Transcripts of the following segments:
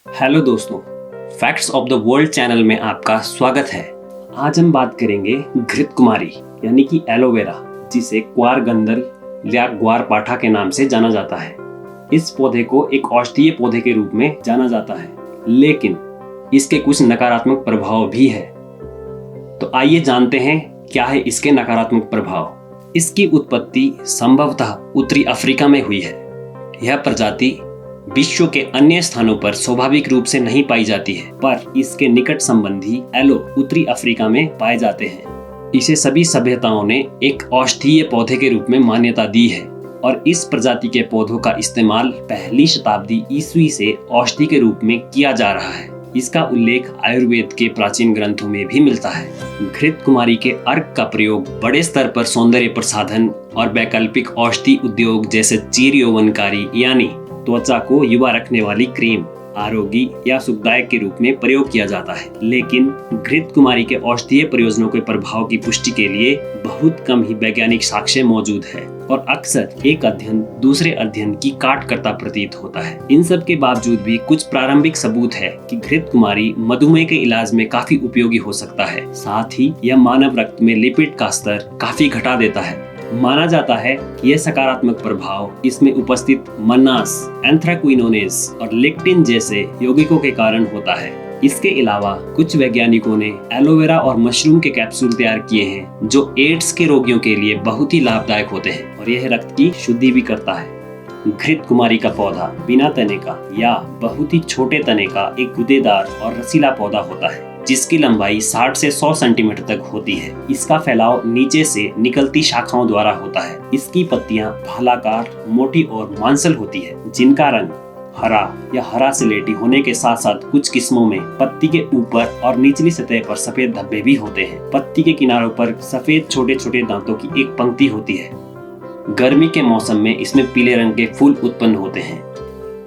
Hello दोस्तों, facts of the world channel में आपका स्वागत है। आज हम बात करेंगे घृत कुमारी यानी कि एलोवेरा, जिसे ग्वार गंधल या ग्वार पाठा के नाम से जाना जाता है। इस पौधे को एक औषधीय पौधे के रूप में जाना जाता है, लेकिन इसके कुछ नकारात्मक प्रभाव भी है। तो आइए जानते हैं क्या है इसके नकारात्मक प्रभाव। इसकी उत्पत्ति संभवतः उत्तरी अफ्रीका में हुई है। यह प्रजाति विश्व के अन्य स्थानों पर स्वाभाविक रूप से नहीं पाई जाती है, पर इसके निकट संबंधी एलो उत्तरी अफ्रीका में पाए जाते हैं। इसे सभी सभ्यताओं ने एक औषधीय पौधे के रूप में मान्यता दी है और इस प्रजाति के पौधों का इस्तेमाल पहली शताब्दी ईस्वी से औषधि के रूप में किया जा रहा है। इसका उल्लेख आयुर्वेद के प्राचीन ग्रंथों में भी मिलता है। घृत कुमारी के अर्क का प्रयोग बड़े स्तर पर सौंदर्य प्रसाधन और वैकल्पिक औषधि उद्योग जैसे चीर यौवनकारी यानी त्वचा को युवा रखने वाली क्रीम, आरोगी या सुखदायक के रूप में प्रयोग किया जाता है। लेकिन घृत कुमारी के औषधीय प्रयोजनों के प्रभाव की पुष्टि के लिए बहुत कम ही वैज्ञानिक साक्ष्य मौजूद है और अक्सर एक अध्ययन दूसरे अध्ययन की काट करता प्रतीत होता है। इन सब के बावजूद भी कुछ प्रारंभिक सबूत है कि घृत कुमारी मधुमेह के इलाज में काफी उपयोगी हो सकता है। साथ ही यह मानव रक्त में लिपिड का स्तर काफी घटा देता है। माना जाता है कि यह सकारात्मक प्रभाव इसमें उपस्थित मन्नास, एंथ्राक्विनोनेस और लेक्टिन जैसे यौगिकों के कारण होता है। इसके अलावा कुछ वैज्ञानिकों ने एलोवेरा और मशरूम के कैप्सूल तैयार किए हैं जो एड्स के रोगियों के लिए बहुत ही लाभदायक होते हैं और यह रक्त की शुद्धि भी करता है। घृत कुमारी का पौधा बिना तने का या बहुत ही छोटे तने का एक गूदेदार और रसीला पौधा होता है जिसकी लंबाई 60 से 100 सेंटीमीटर तक होती है। इसका फैलाव नीचे से निकलती शाखाओं द्वारा होता है। इसकी पत्तियां भालाकार, मोटी और मांसल होती है जिनका रंग हरा या हरा सिलेटी होने के साथ साथ कुछ किस्मों में पत्ती के ऊपर और निचली सतह पर सफेद धब्बे भी होते हैं। पत्ती के किनारों पर सफेद छोटे छोटे दांतों की एक पंक्ति होती है। गर्मी के मौसम में इसमें पीले रंग के फूल उत्पन्न होते हैं।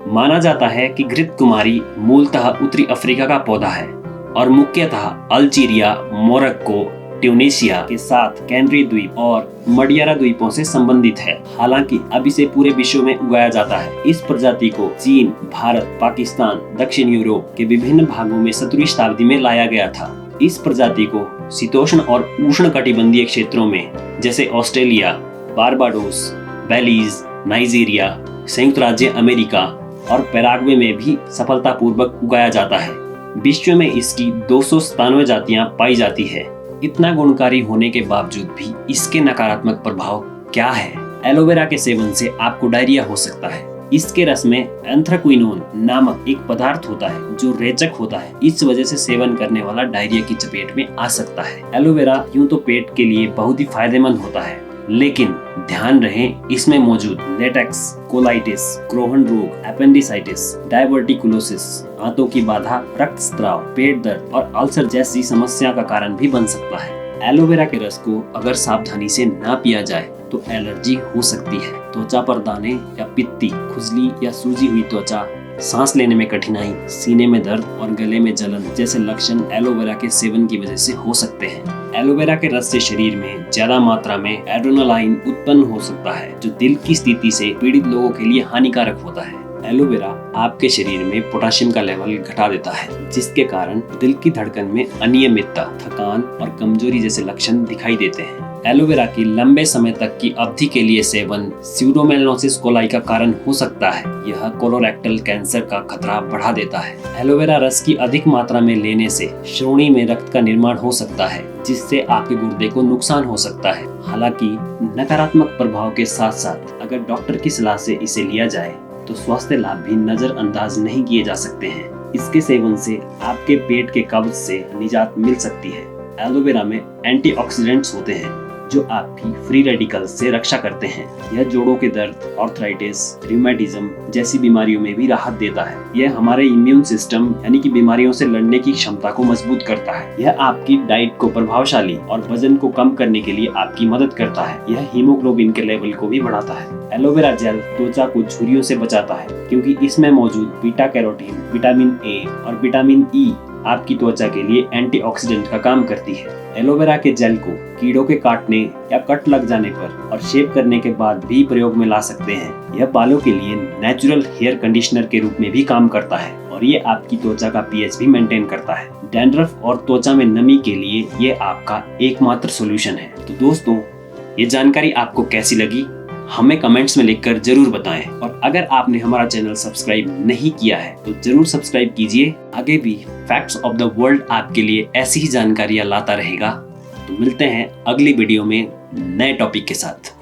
माना जाता है कि घृत कुमारी मूलतः उत्तरी अफ्रीका का पौधा है और मुख्यतः अल्जीरिया, मोरक्को, ट्यूनीशिया के साथ कैनरी द्वीप और मडियारा द्वीपों से संबंधित है। हालांकि अब इसे पूरे विश्व में उगाया जाता है। इस प्रजाति को चीन, भारत, पाकिस्तान, दक्षिण यूरोप के विभिन्न भागों में 17वीं शताब्दी में लाया गया था। इस प्रजाति को शीतोष्ण और उष्ण कटिबंधीय क्षेत्रों में जैसे ऑस्ट्रेलिया, बारबाडोस, बेलीज, नाइजीरिया, संयुक्त राज्य अमेरिका और पैराग्वे में भी सफलतापूर्वक उगाया जाता है। विश्व में इसकी 297 जातियां पाई जाती है। इतना गुणकारी होने के बावजूद भी इसके नकारात्मक प्रभाव क्या है? एलोवेरा के सेवन से आपको डायरिया हो सकता है। इसके रस में एंथ्राक्विनोन नामक एक पदार्थ होता है जो रेचक होता है। इस वजह से सेवन करने वाला डायरिया की चपेट में आ सकता है। एलोवेरा यूं तो पेट के लिए बहुत ही फायदेमंद होता है, लेकिन ध्यान रहे इसमें मौजूद लेटेक्स, कोलाइटिस, क्रोहन रोग, एपेंडिसाइटिस, डायवर्टिकुलोसिस, आंतों की बाधा, रक्तस्राव, पेट दर्द और अल्सर जैसी समस्या का कारण भी बन सकता है। एलोवेरा के रस को अगर सावधानी से ना पिया जाए तो एलर्जी हो सकती है। त्वचा पर दाने या पित्ती, खुजली या सूजी हुई त्वचा, सांस लेने में कठिनाई, सीने में दर्द और गले में जलन जैसे लक्षण एलोवेरा के सेवन की वजह से हो सकते हैं। एलोवेरा के रस से शरीर में ज्यादा मात्रा में एड्रेनालाइन उत्पन्न हो सकता है जो दिल की स्थिति से पीड़ित लोगों के लिए हानिकारक होता है। एलोवेरा आपके शरीर में पोटेशियम का लेवल घटा देता है जिसके कारण दिल की धड़कन में अनियमितता, थकान और कमजोरी जैसे लक्षण दिखाई देते हैं। एलोवेरा की लंबे समय तक की अवधि के लिए सेवन स्यूडोमोनासिस कोलाई का कारण हो सकता है। यह कोलोरेक्टल कैंसर का खतरा बढ़ा देता है। एलोवेरा रस की अधिक मात्रा में लेने से श्रोणि में रक्त का निर्माण हो सकता है जिससे आपके गुर्दे को नुकसान हो सकता है। हालांकि नकारात्मक प्रभाव के साथ साथ अगर डॉक्टर की सलाह से इसे लिया जाए तो स्वास्थ्य लाभ भी नजरअंदाज नहीं किए जा सकते हैं। इसके सेवन से आपके पेट के कब्ज से निजात मिल सकती है। एलोवेरा में एंटीऑक्सीडेंट्स होते हैं जो आपकी फ्री रेडिकल्स से रक्षा करते हैं। यह जोड़ों के दर्द, आर्थराइटिस, रियूमेटिज्म जैसी बीमारियों में भी राहत देता है। यह हमारे इम्यून सिस्टम यानी कि बीमारियों से लड़ने की क्षमता को मजबूत करता है। यह आपकी डाइट को प्रभावशाली और वजन को कम करने के लिए आपकी मदद करता है। यह हीमोग्लोबिन के लेवल को भी बढ़ाता है। एलोवेरा जेल त्वचा को झुर्रियों से बचाता है क्योंकि इसमें मौजूद बीटा कैरोटीन, विटामिन ए और विटामिन ई आपकी त्वचा के लिए एंटीऑक्सीडेंट का काम करती है। एलोवेरा के जेल को कीड़ों के काटने या कट लग जाने पर और शेव करने के बाद भी प्रयोग में ला सकते हैं। यह बालों के लिए नेचुरल हेयर कंडीशनर के रूप में भी काम करता है और ये आपकी त्वचा का पीएच भी मेंटेन करता है। डैंड्रफ और त्वचा में नमी के लिए ये आपका एकमात्र सॉल्यूशन है। तो दोस्तों, ये जानकारी आपको कैसी लगी हमें कमेंट्स में लिखकर जरूर बताएं और अगर आपने हमारा चैनल सब्सक्राइब नहीं किया है तो जरूर सब्सक्राइब कीजिए। आगे भी फैक्ट्स ऑफ द वर्ल्ड आपके लिए ऐसी ही जानकारियां लाता रहेगा। तो मिलते हैं अगली वीडियो में नए टॉपिक के साथ।